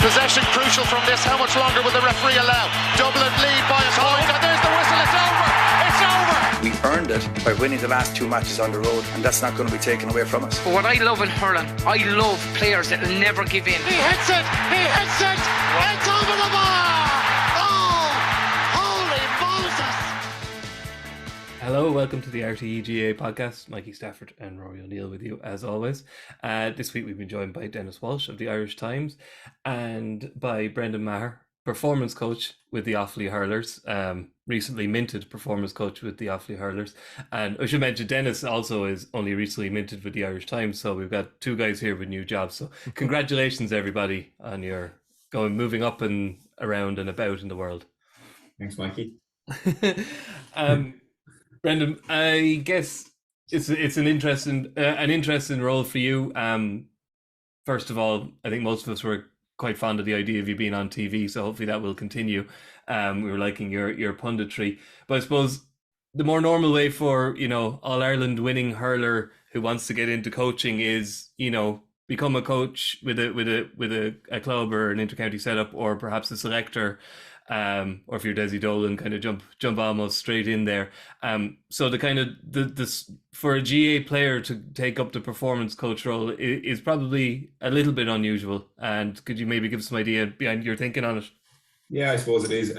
Possession crucial from this. How much longer will the referee allow? Dublin lead by a point, and there's the whistle. It's over. It's over. We earned it by winning the last 2 matches on the road, and that's not going to be taken away from us. But what I love in hurling, I love players that will never give in. He hits it. It's over the bar. Oh, holy Moses. Hello, welcome to the RTÉ GAA Podcast. Mikey, Stafford and Rory O'Neill with you as always. This week we've been joined by Denis Walsh of the Irish Times and by Brendan Maher, performance coach with the Offaly Hurlers, recently minted performance coach with the Offaly Hurlers. And I should mention Denis also is only recently minted with the Irish Times, so we've got two guys here with new jobs. So congratulations everybody on your moving up and around and about in the world. Thanks, Mikey. Brendan, I guess it's an interesting role for you. First of all, I think most of us were quite fond of the idea of you being on TV, so hopefully that will continue. We were liking your punditry, but I suppose the more normal way for All Ireland winning hurler who wants to get into coaching is become a coach with a club or an intercounty setup, or perhaps a selector. Or if you're Desi Dolan, kind of jump almost straight in there. So the kind of this for a GA player to take up the performance coach role is probably a little bit unusual. And could you maybe give some idea behind your thinking on it? Yeah, I suppose it is.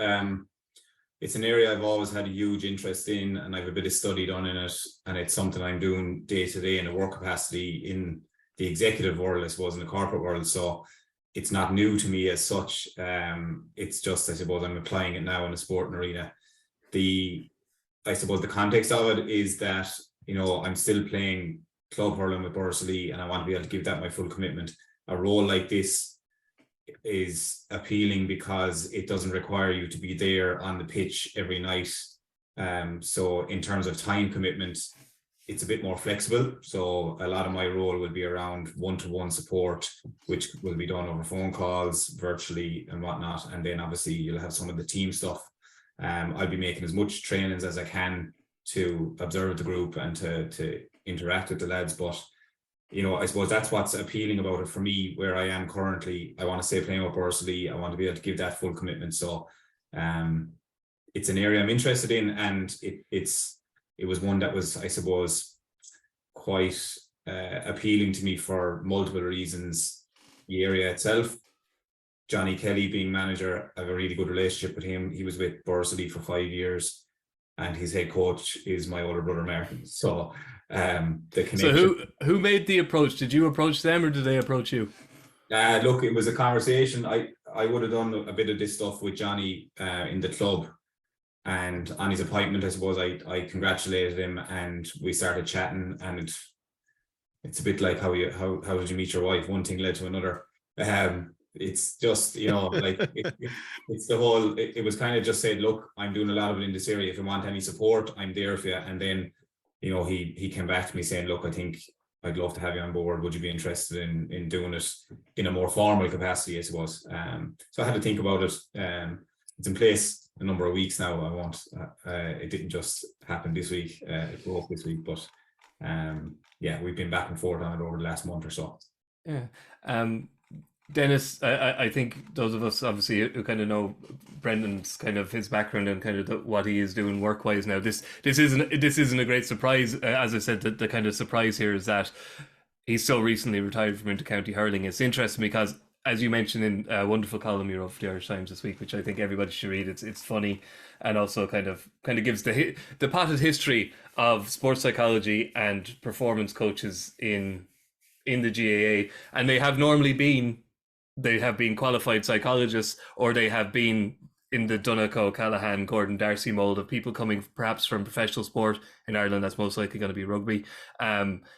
It's an area I've always had a huge interest in, and I've a bit of study done in it. And it's something I'm doing day to day in a work capacity in the executive world, I suppose, in the corporate world. So it's not new to me as such. It's just, I suppose, I'm applying it now in the sporting arena. I suppose the context of it is that, I'm still playing club hurling with Borsley, and I want to be able to give that my full commitment. A role like this is appealing because it doesn't require you to be there on the pitch every night. So in terms of time commitment, it's a bit more flexible. So a lot of my role will be around one-to-one support, which will be done over phone calls, virtually and whatnot. And then obviously you'll have some of the team stuff. I'll be making as much trainings as I can to observe the group and to interact with the lads. But, I suppose that's what's appealing about it for me, where I am currently. I want to stay playing with Borsley. I want to be able to give that full commitment. So it's an area I'm interested in, and it was one that was, I suppose, quite appealing to me for multiple reasons. The area itself, Johnny Kelly being manager, I have a really good relationship with him. He was with Borsley for 5 years, and his head coach is my older brother Martin. So the connection. So who made the approach? Did you approach them, or did they approach you? Look, it was a conversation. I would have done a bit of this stuff with Johnny in the club. And on his appointment, I suppose I congratulated him, and we started chatting. And it's a bit like how did you meet your wife? One thing led to another. It's just it's the whole. It was kind of just said, look, I'm doing a lot of it in this area. If you want any support, I'm there for you. And then he came back to me saying, look, I think I'd love to have you on board. Would you be interested in doing it in a more formal capacity, I suppose? So I had to think about it. It's in place a number of weeks now. It didn't just happen this week. It broke this week, but we've been back and forth on it over the last month or so. Yeah. Denis, I think those of us obviously who kind of know Brendan's kind of his background and kind of what he is doing work-wise now, this isn't a great surprise. As I said, the kind of surprise here is that he's so recently retired from intercounty hurling. It's interesting because, as you mentioned in a wonderful column you wrote for the Irish Times this week, which I think everybody should read. It's funny, and also kind of gives the potted history of sports psychology and performance coaches in the GAA, and they have been qualified psychologists, or they have been in the Donegal, Callahan, Gordon Darcy mold of people coming perhaps from professional sport. In Ireland, that's most likely going to be rugby.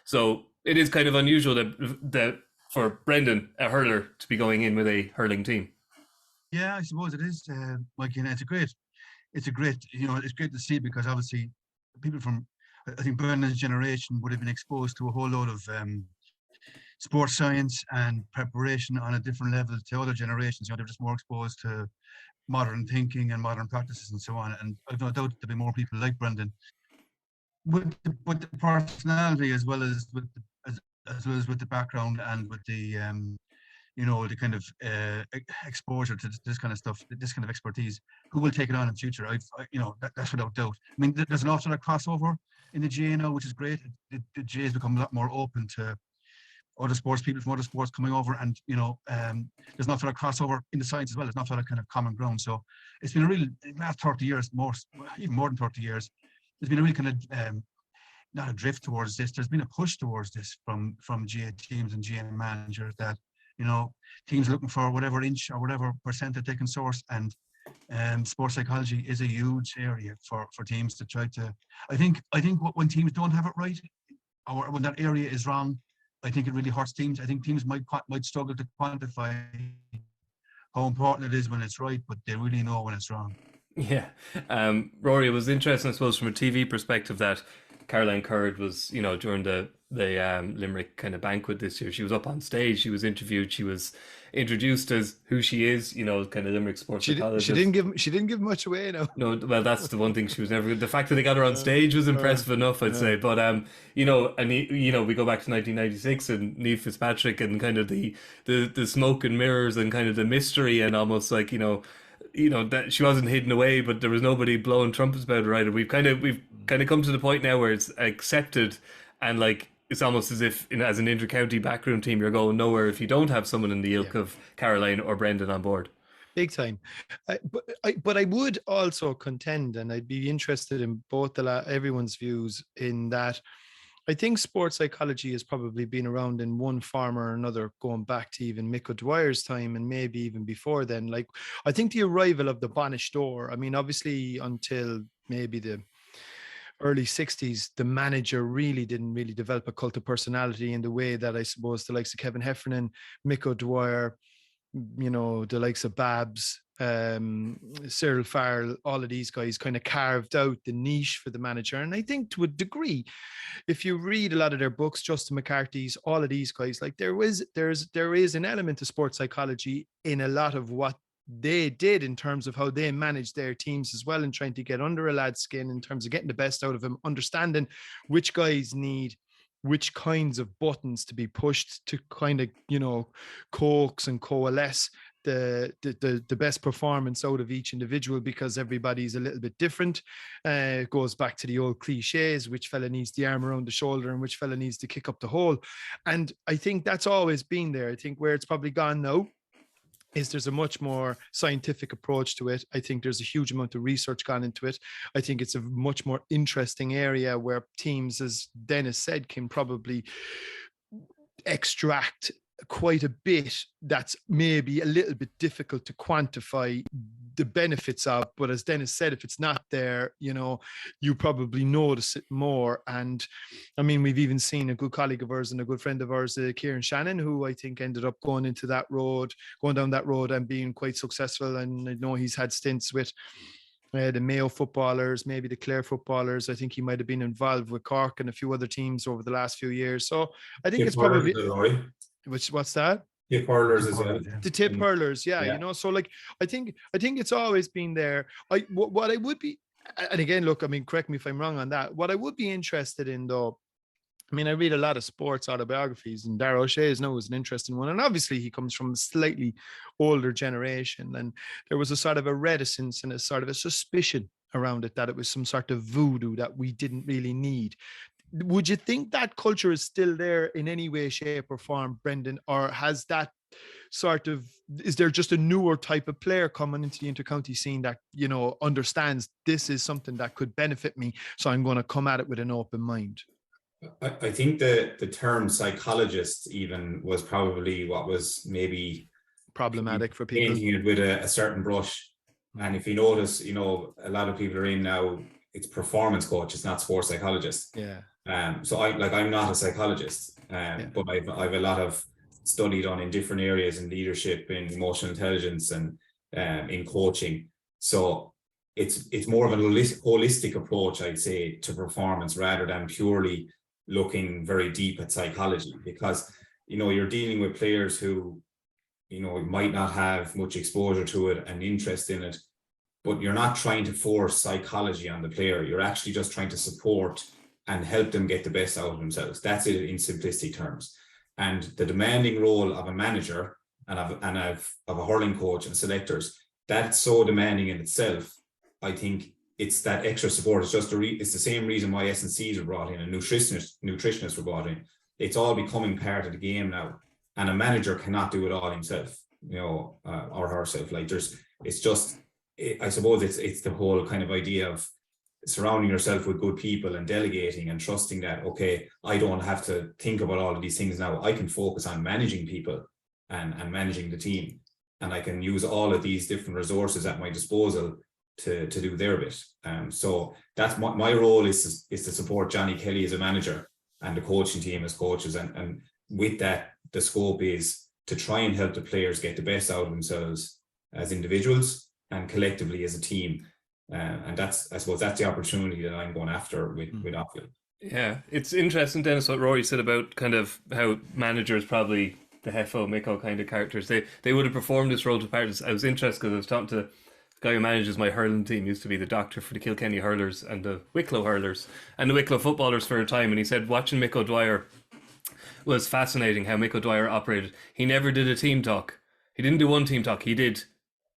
So it is kind of unusual that for Brendan, a hurler, to be going in with a hurling team. Yeah, I suppose it is, Mike. It's great. It's great to see, because obviously people from, I think, Brendan's generation would have been exposed to a whole load of sports science and preparation on a different level to other generations. They're just more exposed to modern thinking and modern practices and so on. And I've no doubt there'll be more people like Brendan with the personality, as well as with the background, and with the the kind of exposure to this kind of stuff, this kind of expertise, who will take it on in future? That's without doubt. I mean, there's an awful lot of crossover in the GAA now, which is great. The GAA has become a lot more open to other sports, people from other sports coming over, and there's not a lot of crossover in the science as well. There's not a lot of kind of common ground. So it's been a real, last 30 years, even more than 30 years, there's been a real kind of not a drift towards this. There's been a push towards this from GAA teams and GAA managers, that teams are looking for whatever inch or whatever percent that they can source, and sports psychology is a huge area for teams to try to. I think when teams don't have it right, or when that area is wrong, I think it really hurts teams. I think teams might struggle to quantify how important it is when it's right, but they really know when it's wrong. Yeah. Rory, it was interesting, I suppose, from a TV perspective, that Caroline Curd was, during the Limerick kind of banquet this year, she was up on stage, she was interviewed, she was introduced as who she is, kind of Limerick sports psychologist. She didn't give much away, no. No, well, that's the one thing she was never. The fact that they got her on stage was impressive enough, I'd say. But and we go back to 1996 and Niamh Fitzpatrick and kind of the smoke and mirrors and kind of the mystery, and almost like that she wasn't hidden away, but there was nobody blowing trumpets about her either. We've kind of come to the point now where it's accepted, and like it's almost as if as an inter-county backroom team, you're going nowhere if you don't have someone in the ilk of Caroline or Brendan on board. Big time. But I would also contend, and I'd be interested in both everyone's views, in that I think sports psychology has probably been around in one form or another, going back to even Mick O'Dwyer's time, and maybe even before then. Like, I think the arrival of the Banished Door, I mean, obviously until maybe the early 60s, the manager didn't really develop a cult of personality in the way that I suppose the likes of Kevin Heffernan, Mick O'Dwyer, the likes of Babs, Cyril Farrell, all of these guys kind of carved out the niche for the manager. And I think to a degree, if you read a lot of their books, Justin McCarthy's, all of these guys, like there is an element of sports psychology in a lot of what they did in terms of how they managed their teams as well, and trying to get under a lad's skin in terms of getting the best out of him, understanding which guys need which kinds of buttons to be pushed to kind of, coax and coalesce the best performance out of each individual, because everybody's a little bit different. It goes back to the old cliches, which fella needs the arm around the shoulder and which fella needs to kick up the hole. And I think that's always been there. I think where it's probably gone now is there's a much more scientific approach to it. I think there's a huge amount of research gone into it. I think it's a much more interesting area where teams, as Denis said, can probably extract quite a bit that's maybe a little bit difficult to quantify the benefits of. But as Denis said, if it's not there, you probably notice it more. And I mean, we've even seen a good colleague of ours and a good friend of ours, Kieran Shannon, who I think ended up going down that road and being quite successful. And I know he's had stints with the Mayo footballers, maybe the Clare footballers. I think he might have been involved with Cork and a few other teams over the last few years. So I think it's probably... What's that? Tip hurlers as well. The tip hurlers, yeah. So like, I think it's always been there. What I would be, and again, look, I mean, correct me if I'm wrong on that. What I would be interested in, though, I mean, I read a lot of sports autobiographies, and Darragh O'Shea's now is an interesting one. And obviously he comes from a slightly older generation, and there was a sort of a reticence and a sort of a suspicion around it that it was some sort of voodoo that we didn't really need. Would you think that culture is still there in any way, shape or form, Brendan? Or has that is there just a newer type of player coming into the intercounty scene that, understands this is something that could benefit me, so I'm going to come at it with an open mind? I think the term psychologist even was probably what was maybe problematic for people. Painting it with a certain brush. And if you notice, a lot of people are in now, it's performance coach, it's not sports psychologist. Yeah. So I'm not a psychologist, but I've a lot of study done in different areas, in leadership, in emotional intelligence, and in coaching. So it's more of a holistic approach, I'd say, to performance, rather than purely looking very deep at psychology, because you're dealing with players who might not have much exposure to it and interest in it, but you're not trying to force psychology on the player. You're actually just trying to support and help them get the best out of themselves. That's it in simplistic terms. And the demanding role of a manager of a hurling coach and selectors, that's so demanding in itself. I think it's that extra support. It's just it's the same reason why S&Cs were brought in and nutritionists were brought in. It's all becoming part of the game now, and a manager cannot do it all himself, or herself. Like I suppose it's the whole kind of idea of surrounding yourself with good people and delegating and trusting that, okay, I don't have to think about all of these things now. I can focus on managing people and managing the team, and I can use all of these different resources at my disposal to do their bit. So that's my role is to support Johnny Kelly as a manager and the coaching team as coaches, and with that, the scope is to try and help the players get the best out of themselves as individuals and collectively as a team. And I suppose that's the opportunity that I'm going after with Offaly. Yeah, it's interesting, Denis, what Rory said about kind of how managers, probably the Hefo, Mikko kind of characters, they would have performed this role to parts. I was interested because I was talking to the guy who manages my hurling team, used to be the doctor for the Kilkenny hurlers and the Wicklow hurlers and the Wicklow footballers for a time, and he said watching Mikko Dwyer was fascinating, how Mikko Dwyer operated. He never did a team talk. He didn't do one team talk. He did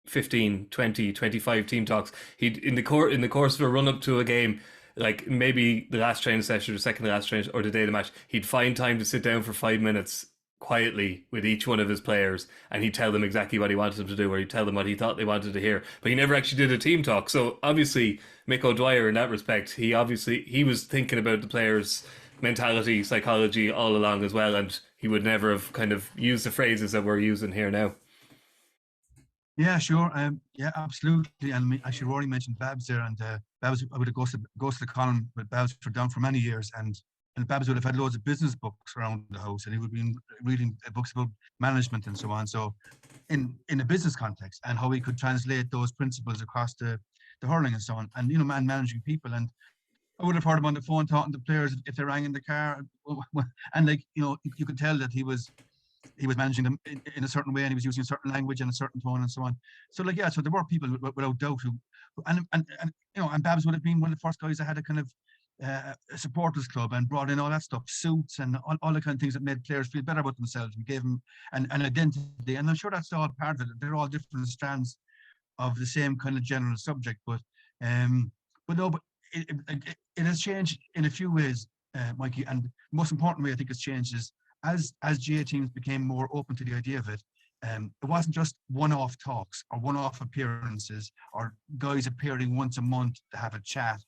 15, 20, 25 team talks. He'd in the course of a run up to a game, like maybe the last training session or second to last training or the day of the match, he'd find time to sit down for 5 minutes quietly with each one of his players, and he'd tell them exactly what he wanted them to do, or he'd tell them what he thought they wanted to hear. But he never actually did a team talk. So obviously Mikko Dwyer, in that respect, he was thinking about the players' mentality, psychology all along as well, and he would never have kind of used the phrases that we're using here now. Yeah, sure. Yeah, absolutely. And actually, Rory mentioned Babs there, and Babs, I would have goes to the column with Babs for many years, and Babs would have had loads of business books around the house, and he would have been reading books about management and so on. So, in a business context, and how he could translate those principles across the hurling and so on, and managing people. And I would have heard him on the phone talking to players if they rang in the car, and you could tell that he was managing them in a certain way, and he was using a certain language and a certain tone and so on. So so there were people without doubt who and Babs would have been one of the first guys that had a kind of a supporters club and brought in all that stuff, suits and all the kind of things that made players feel better about themselves and gave them an identity. And I'm sure that's all part of it. They're all different strands of the same kind of general subject, but it has changed in a few ways, Mikey. And the most important way I think it's changed is as GA teams became more open to the idea of it. It wasn't just one-off talks or one-off appearances or guys appearing once a month to have a chat,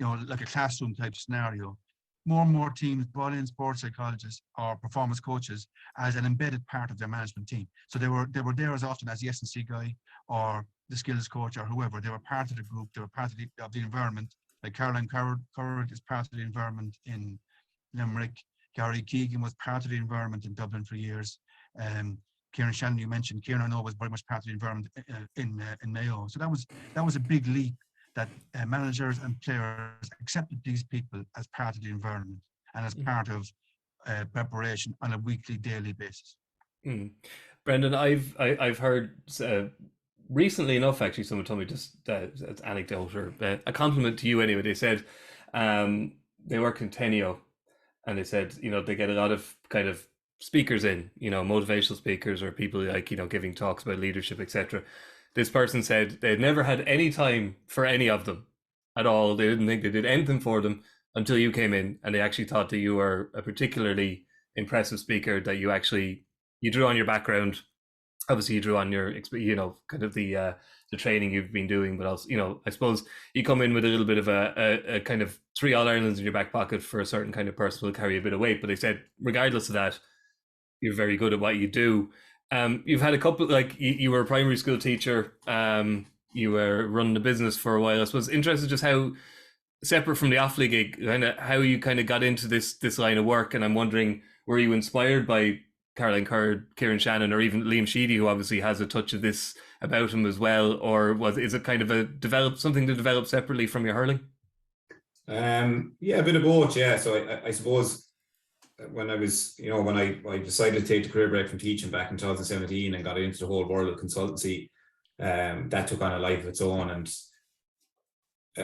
like a classroom type scenario. More and more teams brought in sports psychologists or performance coaches as an embedded part of their management team. So they were there as often as the S&C guy or the skills coach or whoever. They were part of the group. They were part of the environment. Like Caroline Currard is part of the environment in Limerick. Gary Keegan was part of the environment in Dublin for years. Kieran Shannon, you mentioned, Kieran, I know, was very much part of the environment in Mayo. So that was a big leap, that managers and players accepted these people as part of the environment and as part of preparation on a weekly, daily basis. Brendan, I've heard recently enough, actually, someone told me, just it's anecdote or a compliment to you anyway. They said they work in Tenio, and they said, they get a lot of kind of speakers in, motivational speakers or people like, giving talks about leadership, etc. This person said they'd never had any time for any of them at all. They didn't think they did anything for them until you came in, and they actually thought that you were a particularly impressive speaker, that you drew on your background. Obviously you drew on your, kind of the training you've been doing, but also, I suppose you come in with a little bit of a kind of 3 All-Irelands in your back pocket for a certain kind of person who will carry a bit of weight. But they said, regardless of that, you're very good at what you do. You've had a couple, like you were a primary school teacher, you were running a business for a while. I suppose interested just how, separate from the Offaly gig, kind of how you kind of got into this line of work. And I'm wondering, were you inspired by Caroline Curd, Kieran Shannon, or even Liam Sheedy, who obviously has a touch of this about him as well, or is it kind of something to develop separately from your hurling? Yeah, a bit of both. Yeah, so I suppose when I was, when I decided to take the career break from teaching back in 2017 and got into the whole world of consultancy, that took on a life of its own, and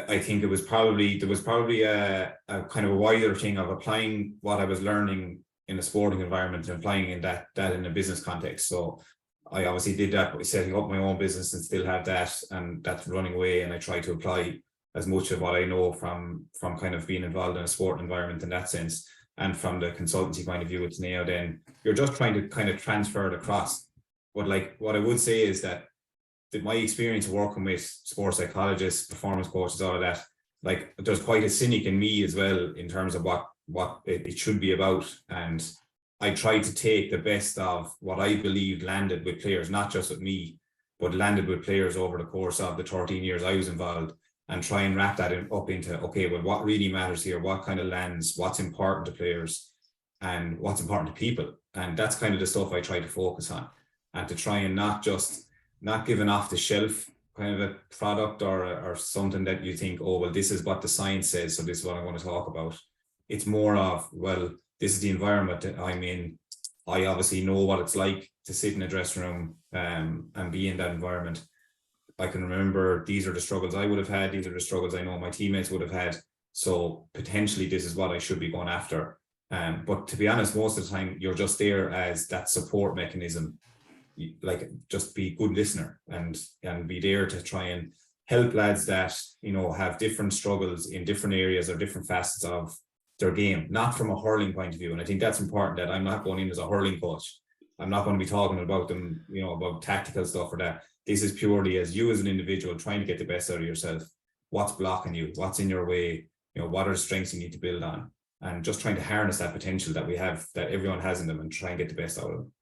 I think there was probably a kind of a wider thing of applying what I was learning in a sporting environment and applying that in a business context. So I obviously did that by setting up my own business and still have that, and that's running away. And I try to apply as much of what I know from kind of being involved in a sport environment in that sense. And from the consultancy point of view, it's now then you're just trying to kind of transfer it across. But like what I would say is that my experience working with sports psychologists, performance coaches, all of that, like there's quite a cynic in me as well in terms of what it should be about. And I tried to take the best of what I believed landed with players, not just with me, but landed with players over the course of the 13 years I was involved, and try and wrap that up into, okay, well, what really matters here, what kind of lands, what's important to players and what's important to people. And that's kind of the stuff I try to focus on, and to try and not give an off the shelf kind of a product or something that you think, oh, well, this is what the science says, so this is what I want to talk about. It's more of, well, this is the environment that I'm in. I obviously know what it's like to sit in a dressing room and be in that environment. I can remember these are the struggles I would have had. These are the struggles I know my teammates would have had. So potentially this is what I should be going after. But to be honest, most of the time you're just there as that support mechanism. Like, just be a good listener and be there to try and help lads that, you know, have different struggles in different areas or different facets of their game, not from a hurling point of view. And I think that's important, that I'm not going in as a hurling coach. I'm not going to be talking about them, you know, about tactical stuff or that. This is purely as you as an individual trying to get the best out of yourself. What's blocking you? What's in your way? You know, what are the strengths you need to build on? And just trying to harness that potential that we have, that everyone has in them, and try and get the best out of them.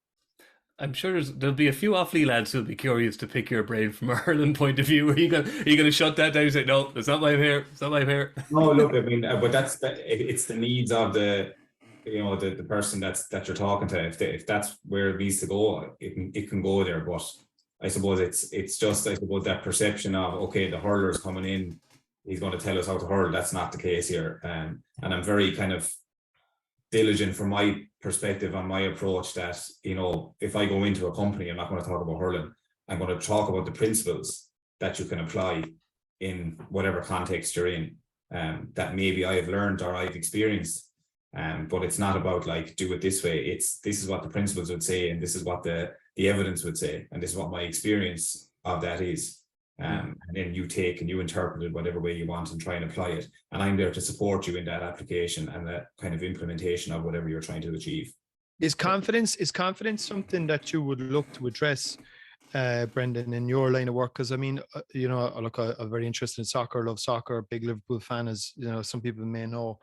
I'm sure there'll be a few Offaly lads who'll be curious to pick your brain from a hurling point of view. Are you going to shut that down and say, no, that's not why I'm here. It's not why I'm here. No, look, I mean, but it's the needs of the, you know, the person that you're talking to. If that's where it needs to go, it can go there. But I suppose it's just, I suppose, that perception of, okay, the hurler's coming in, he's going to tell us how to hurl. That's not the case here. And I'm very kind of diligent from my perspective on my approach that, you know, if I go into a company, I'm not going to talk about hurling. I'm going to talk about the principles that you can apply in whatever context you're in, that maybe I've learned or I've experienced. But it's not about like, do it this way. This is what the principles would say, and this is what the evidence would say, and this is what my experience of that is. And then you take and you interpret it whatever way you want and try and apply it. And I'm there to support you in that application and that kind of implementation of whatever you're trying to achieve. Is confidence something that you would look to address, Brendan, in your line of work? Because I mean, you know, look, I'm very interested in soccer, love soccer, big Liverpool fan, as you know, some people may know.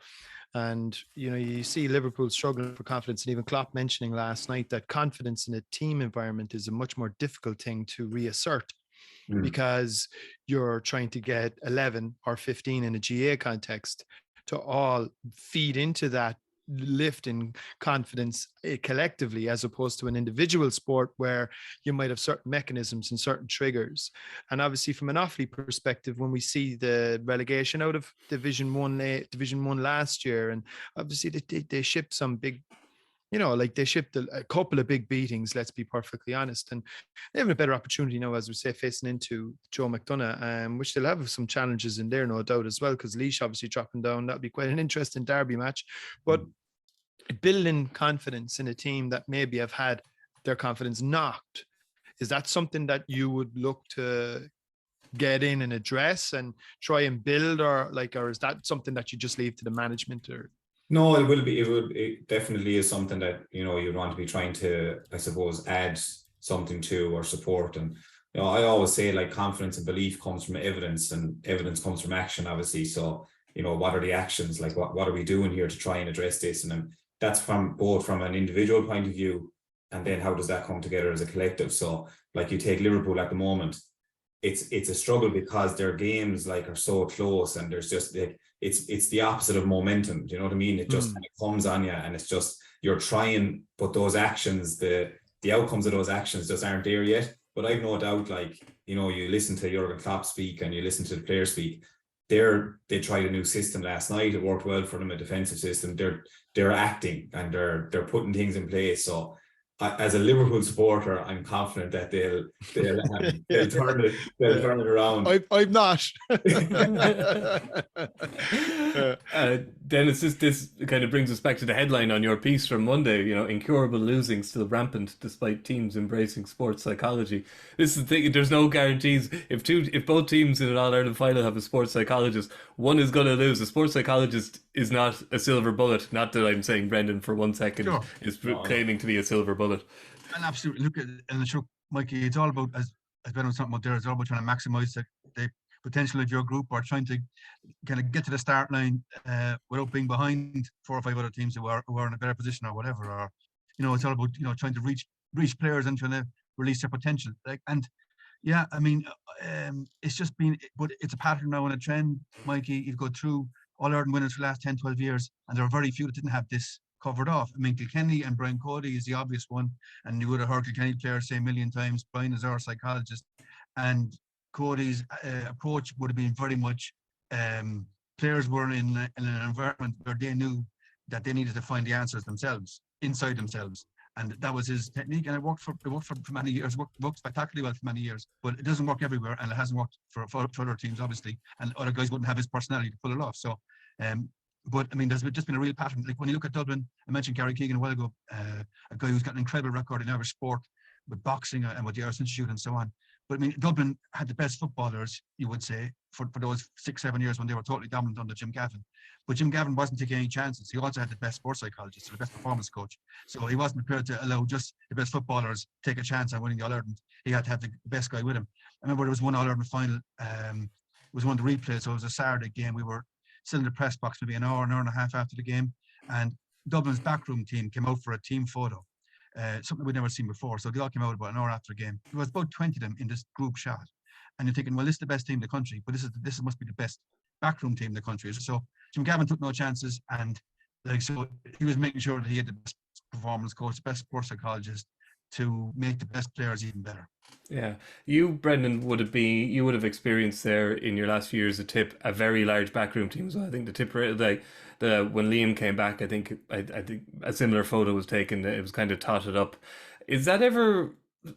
And, you know, you see Liverpool struggling for confidence, and even Klopp mentioning last night that confidence in a team environment is a much more difficult thing to reassert, because you're trying to get 11 or 15 in a GA context to all feed into that lift in confidence collectively, as opposed to an individual sport where you might have certain mechanisms and certain triggers. And obviously from an Offaly perspective, when we see the relegation out of Division 1 last year, and obviously they shipped some big, you know, like they shipped a couple of big beatings, let's be perfectly honest. And they have a better opportunity now, as we say, facing into Joe McDonough, which they'll have some challenges in there, no doubt, as well, because Laois obviously dropping down. That'd be quite an interesting derby match. But building confidence in a team that maybe have had their confidence knocked, is that something that you would look to get in and address and try and build, or is that something that you just leave to the management? Or no, it definitely is something that, you know, you'd want to be trying to, I suppose, add something to or support. And, you know, I always say, like, confidence and belief comes from evidence, and evidence comes from action, obviously. So, you know, what are the actions? Like, what are we doing here to try and address this? And that's from both from an individual point of view, and then how does that come together as a collective? So, like, you take Liverpool at the moment, it's a struggle because their games, like, are so close, and there's just like, it's the opposite of momentum. Do you know what I mean? It just kind of comes on you, and it's just, you're trying, but those actions, the outcomes of those actions just aren't there yet. But I've no doubt, like, you know, you listen to Jurgen Klopp speak and you listen to the players speak. They tried a new system last night. It worked well for them, a defensive system. They're acting and they're putting things in place. So as a Liverpool supporter, I'm confident that they'll turn it around. I'm not. Dennis, this kind of brings us back to the headline on your piece from Monday. Incurable losing still rampant despite teams embracing sports psychology. This is the thing. There's no guarantees. If both teams in an All-Ireland final have a sports psychologist, one is going to lose. A sports psychologist is not a silver bullet. Not that I'm saying Brendan for 1 second is claiming to be a silver bullet. And absolutely, look at and sure, Mikey. It's all about, as Ben was talking about there, it's all about trying to maximise the potential of your group, or trying to kind of get to the start line without being behind 4 or 5 other teams who are in a better position or whatever. Or it's all about trying to reach players and trying to release their potential. It's just been, but it's a pattern now and a trend, Mikey. You've got through All-Ireland winners for the last 10, 12 years, and there are very few that didn't have this covered off. Kilkenny and Brian Cody is the obvious one, and you would have heard Kilkenny players say a million times, Brian is our psychologist, and Cody's approach would have been very much players were in an environment where they knew that they needed to find the answers themselves, inside themselves, and that was his technique, and it worked for many years, worked spectacularly well for many years, but it doesn't work everywhere, and it hasn't worked for other teams, obviously, and other guys wouldn't have his personality to pull it off. So but I mean, there's just been a real pattern. Like when you look at Dublin, I mentioned Gary Keegan a while ago, a guy who's got an incredible record in Irish sport with boxing and with the Irish Institute and so on. But I mean, Dublin had the best footballers, you would say, for those 6-7 years when they were totally dominant under Jim Gavin. But Jim Gavin wasn't taking any chances. He also had the best sports psychologist, the best performance coach. So he wasn't prepared to allow just the best footballers take a chance on winning the All-Ireland. He had to have the best guy with him. I remember there was one All-Ireland final. It was one of the replays, so it was a Saturday game. We were still in the press box maybe an hour and a half after the game, and Dublin's backroom team came out for a team photo, something we'd never seen before. So they all came out about an hour after the game. There was about 20 of them in this group shot, and you're thinking, well, this is the best team in the country, but this must be the best backroom team in the country. So Jim Gavin took no chances, and so he was making sure that he had the best performance coach, the best sports psychologist to make the best players even better. Yeah, you, Brendan, would have experienced there in your last few years at Tip a very large backroom team. So I think the Tipperary, when Liam came back, I think a similar photo was taken. It was kind of totted up. Is that ever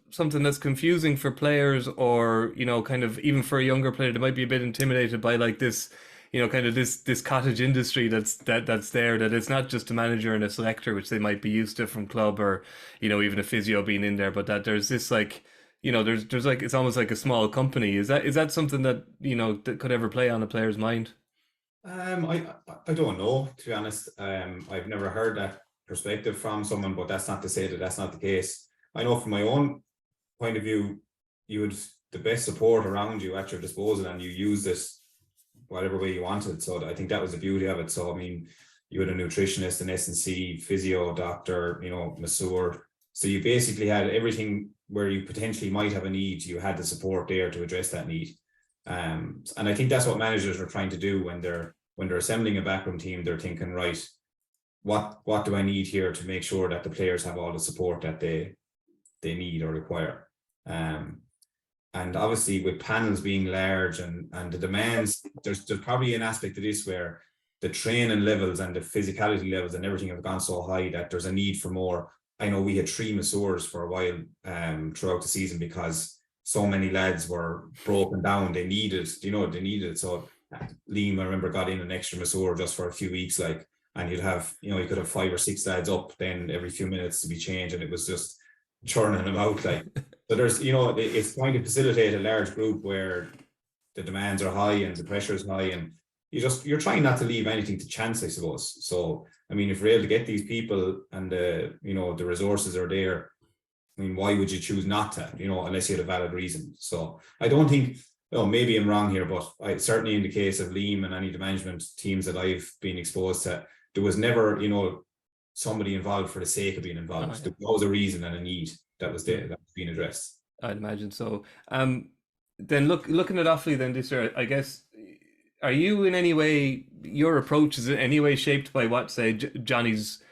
something that's confusing for players, or kind of even for a younger player that might be a bit intimidated by like this? Kind of this cottage industry that's there, that it's not just a manager and a selector, which they might be used to from club, or even a physio being in there, but that there's this like there's like, it's almost like a small company. Is that something that that could ever play on a player's mind? I don't know, to be honest. I've never heard that perspective from someone, but that's not to say that that's not the case. I know from my own point of view, you would the best support around you at your disposal, and you use this whatever way you wanted. So I think that was the beauty of it. So I mean, you had a nutritionist, an S&C, physio, doctor, masseur. So you basically had everything where you potentially might have a need. You had the support there to address that need. And I think that's what managers are trying to do when they're assembling a backroom team. They're thinking, right, what do I need here to make sure that the players have all the support that they need or require. And obviously with panels being large and the demands, there's probably an aspect of this where the training levels and the physicality levels and everything have gone so high that there's a need for more. I know we had 3 masseurs for a while throughout the season because so many lads were broken down. They needed it. So Liam, I remember, got in an extra masseur just for a few weeks, and you'd have, you could have 5 or 6 lads up then every few minutes to be changed, and it was just churning them out So there's, it's trying to facilitate a large group where the demands are high and the pressure is high, and you're trying not to leave anything to chance, I suppose. So I mean, if we're able to get these people and the resources are there, I mean, why would you choose not to, unless you had a valid reason? So I don't think, maybe I'm wrong here, but certainly in the case of Liam and any of the management teams that I've been exposed to, there was never, somebody involved for the sake of being involved. Oh, yeah. There was always a reason and a need that was there, that was being addressed. I'd imagine so. Then looking at Offaly then this year, I guess, are you in any way, your approach is in any way shaped by what, say, Johnny's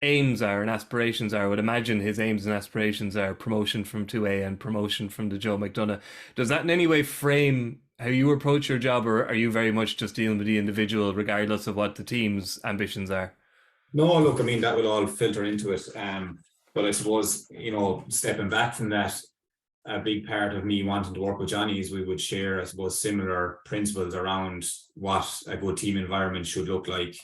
aims are and aspirations are? I would imagine his aims and aspirations are promotion from 2A and promotion from the Joe McDonagh. Does that in any way frame how you approach your job, or are you very much just dealing with the individual regardless of what the team's ambitions are? No, look, I mean, that will all filter into it. But I suppose, stepping back from that, a big part of me wanting to work with Johnny is we would share, I suppose, similar principles around what a good team environment should look like,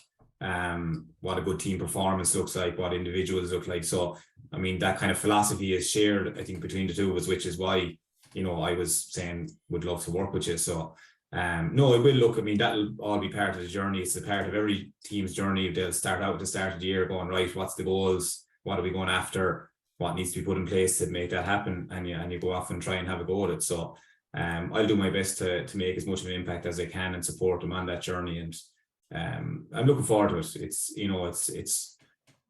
what a good team performance looks like, what individuals look like. So, I mean, that kind of philosophy is shared, I think, between the two of us, which is why, I was saying would love to work with you. So, no, it will look, I mean, that'll all be part of the journey. It's a part of every team's journey. They'll start out at the start of the year going, right, what's the goals? What are we going after? What needs to be put in place to make that happen? And you go off and try and have a go at it. So I'll do my best to make as much of an impact as I can and support them on that journey. And I'm looking forward to it. It's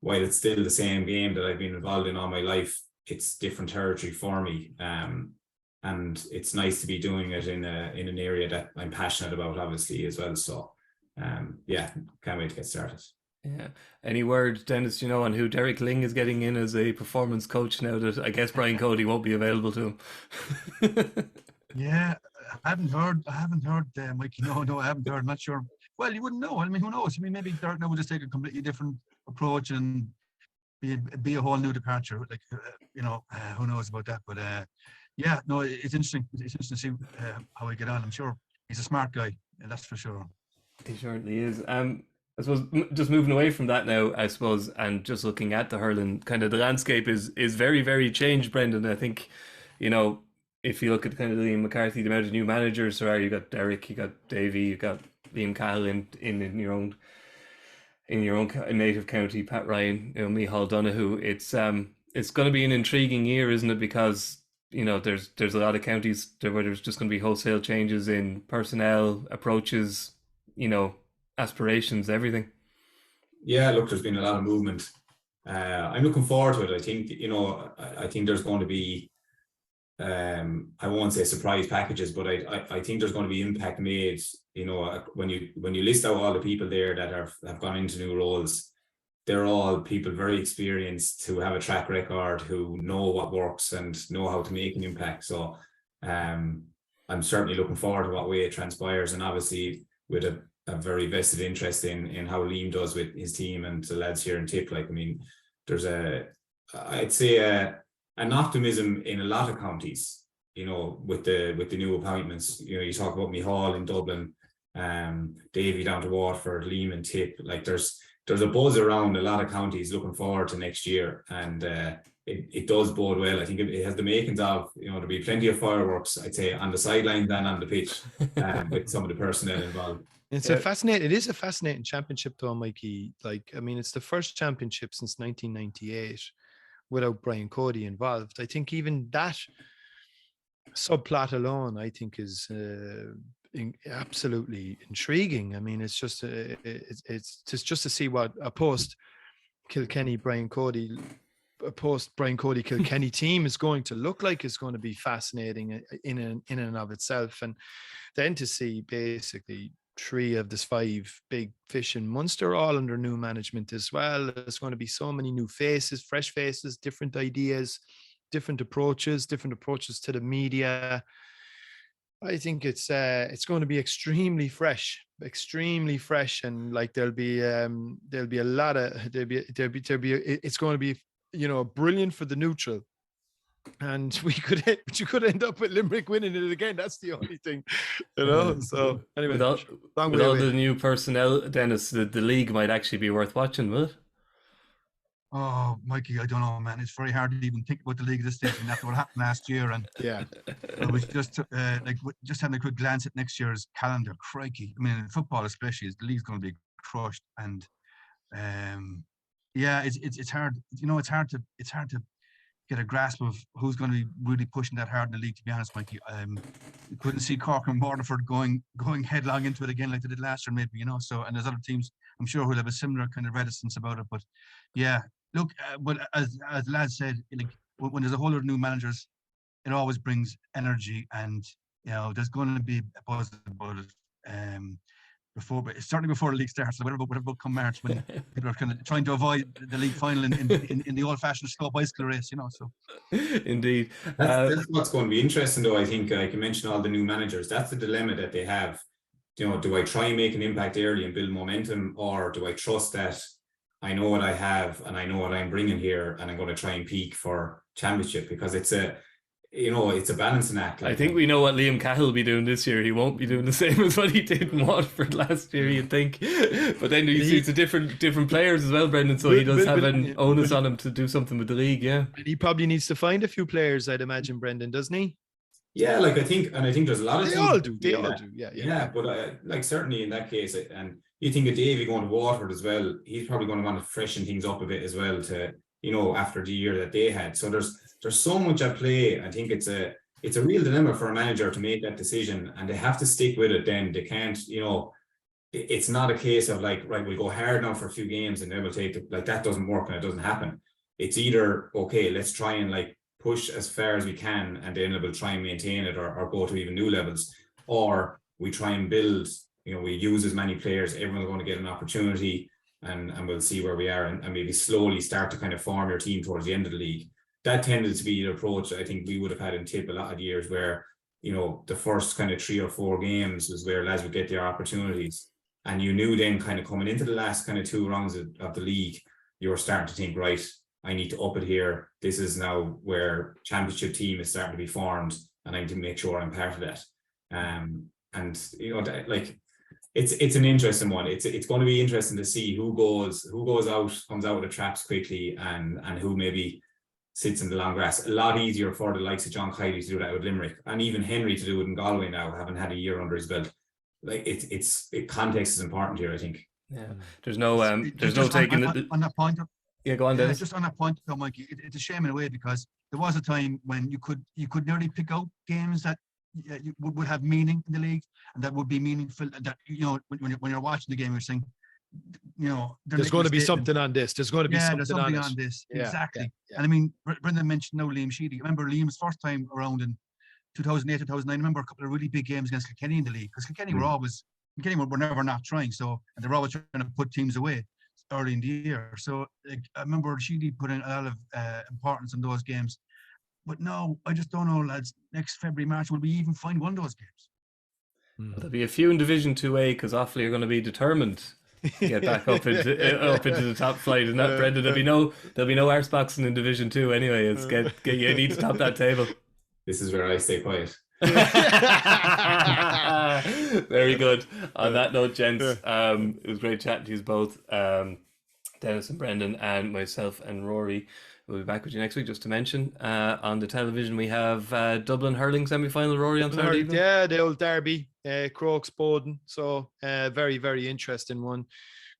while it's still the same game that I've been involved in all my life, it's different territory for me. And it's nice to be doing it in an area that I'm passionate about, obviously, as well. So can't wait to get started. Yeah. Any word, Dennis, on who Derek Ling is getting in as a performance coach now that I guess Brian Cody won't be available to him? Yeah, I haven't heard, Mikey. No, I haven't heard. I'm not sure. Well, you wouldn't know. I mean, who knows? I mean, maybe Derek now will just take a completely different approach and be a whole new departure. Like, who knows about that? But it's interesting. It's interesting to see how we get on. I'm sure he's a smart guy. That's for sure. He certainly is. I suppose just moving away from that now, I suppose, and just looking at the hurling, kind of the landscape is very, very changed, Brendan. I think, if you look at kind of Liam McCarthy, the amount of new managers there are, you got Derek, you got Davey, you got Liam Cahill in your own native county, Pat Ryan, Micheál Donoghue. It's going to be an intriguing year, isn't it? Because there's a lot of counties where there's just going to be wholesale changes in personnel, approaches, aspirations, everything. Yeah, look, there's been a lot of movement. I'm looking forward to it. I think, I think there's going to be, I won't say surprise packages, but I think there's going to be impact made. When you list out all the people there that have gone into new roles, they're all people very experienced who have a track record, who know what works and know how to make an impact. So I'm certainly looking forward to what way it transpires, and obviously with a very vested interest in how Liam does with his team and the lads here in Tip. Like, I mean, there's I'd say an optimism in a lot of counties, with the new appointments. You talk about Micheál in Dublin, Davey down to Waterford, Liam and Tip. Like, there's a buzz around a lot of counties looking forward to next year, and it does bode well. I think it has the makings of, there'll be plenty of fireworks, I'd say, on the sidelines and on the pitch, with some of the personnel involved. It is a fascinating championship though, Mikey. Like, I mean, it's the first championship since 1998 without Brian Cody involved. I think even that subplot alone, I think, is absolutely intriguing. I mean, it's just just to see what a post Kilkenny Brian Cody Kilkenny team is going to look like is going to be fascinating in and of itself. And then to see basically 3 of this 5 big fish in Munster all under new management as well. There's going to be so many new faces, fresh faces, different ideas, different approaches to the media. I think it's going to be extremely fresh, and like there'll be a lot of it's going to be brilliant for the neutral. And you could end up with Limerick winning it again. That's the only thing, So anyway, with all the new personnel, Dennis, the league might actually be worth watching, will it? Oh, Mikey, I don't know, man. It's very hard to even think about the league at this stage, and after what happened last year. And yeah, I was just having a quick glance at next year's calendar. Crikey! I mean, in football especially, the league's going to be crushed, and it's hard. It's hard to get a grasp of who's going to be really pushing that hard in the league, to be honest, Mikey. You couldn't see Cork and Waterford going headlong into it again like they did last year, maybe, so, and there's other teams I'm sure who'll have a similar kind of reticence about it. But yeah, look, but as the lads said, like, when there's a whole lot of new managers, it always brings energy, and there's going to be a buzz about it certainly before the league starts. So whatever come March, when people are kind of trying to avoid the league final in the old-fashioned slow bicycle race, So indeed, that's what's going to be interesting, though. I think I can mention all the new managers. That's the dilemma that they have. Do I try and make an impact early and build momentum, or do I trust that I know what I have and I know what I'm bringing here, and I'm going to try and peak for championship, because it's a balancing act. I think we know what Liam Cahill will be doing this year. He won't be doing the same as what he did in Watford last year, you'd think. But then you see it's a different players as well, Brendan, so he does have an onus on him to do something with the league, yeah. And he probably needs to find a few players, I'd imagine, Brendan, doesn't he? Yeah, like I think there's a lot of They all do, yeah. But like certainly in that case, and you think of Davey going to Watford as well, he's probably going to want to freshen things up a bit as well to, after the year that they had. So there's so much at play. I think it's a real dilemma for a manager to make that decision, and they have to stick with it. Then they can't, it's not a case of like, right, we'll go hard now for a few games and then we'll take it. Like, that doesn't work and it doesn't happen. It's either, okay, let's try and like push as far as we can, and then we'll try and maintain it or go to even new levels, or we try and build, we use as many players, everyone's going to get an opportunity, and we'll see where we are, and maybe slowly start to kind of form your team towards the end of the league. That tended to be the approach I think we would have had in Tip a lot of years, where, the first kind of 3 or 4 games was where lads would get their opportunities. And you knew then kind of coming into the last kind of 2 rounds of the league, you were starting to think, right, I need to up it here. This is now where championship team is starting to be formed, and I need to make sure I'm part of that. Like, it's an interesting one. It's going to be interesting to see who comes out of the traps quickly, and who maybe sits in the long grass. A lot easier for the likes of John Kiley to do that with Limerick, and even Henry to do it in Galway now, having had a year under his belt. Like, context is important here, I think. Yeah, there's no taking on that point. Yeah, go on, Denis. Just on that point, though, Mikey, it's a shame in a way, because there was a time when you could nearly pick out games that would have meaning in the league, and that would be meaningful. That when you're watching the game, you're saying, there's going to be something on this. There's going to be something on this. Yeah, exactly. Yeah. And I mean, Brendan mentioned now Liam Sheedy. I remember Liam's first time around in 2008, 2009. I remember a couple of really big games against Kilkenny in the league, because Kilkenny were never not trying. So, and they were always trying to put teams away early in the year. So I remember Sheedy put in a lot of importance in those games. But no, I just don't know, lads. Next February, March, will we even find one of those games? Well, there'll be a few in Division 2A, because Offaly are going to be determined to get back up into the top flight, and that, Brendan, there'll be no arse boxing in Division 2 anyway. It's you need to top that table. This is where I stay quiet. Very good. On that note, gents, it was great chatting to you both, Denis and Brendan, and myself and Rory. We'll be back with you next week. Just to mention, on the television we have Dublin hurling semi-final, Rory, on Saturday evening. Yeah, the old derby, Crokes Bowden. So very, very interesting one.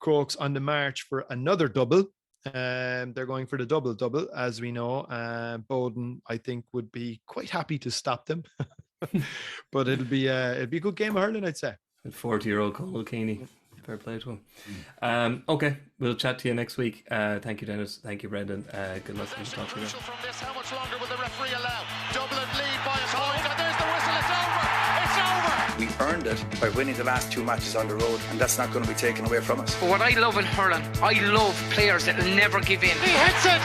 Crokes on the march for another double. They're going for the double, as we know. Bowden, I think, would be quite happy to stop them. But it'll be a good game of hurling, I'd say. 40-year-old Conal Keeney. Fair play to him. Okay, we'll chat to you next week. Thank you, Denis. Thank you, Brendan. Good luck. Talk to you. From this, how much longer will the referee allow? Dublin lead by a point, and there's the whistle. It's over. It's over. We earned it by winning the last 2 matches on the road, and that's not going to be taken away from us. But what I love in hurling, I love players that will never give in. He hits it.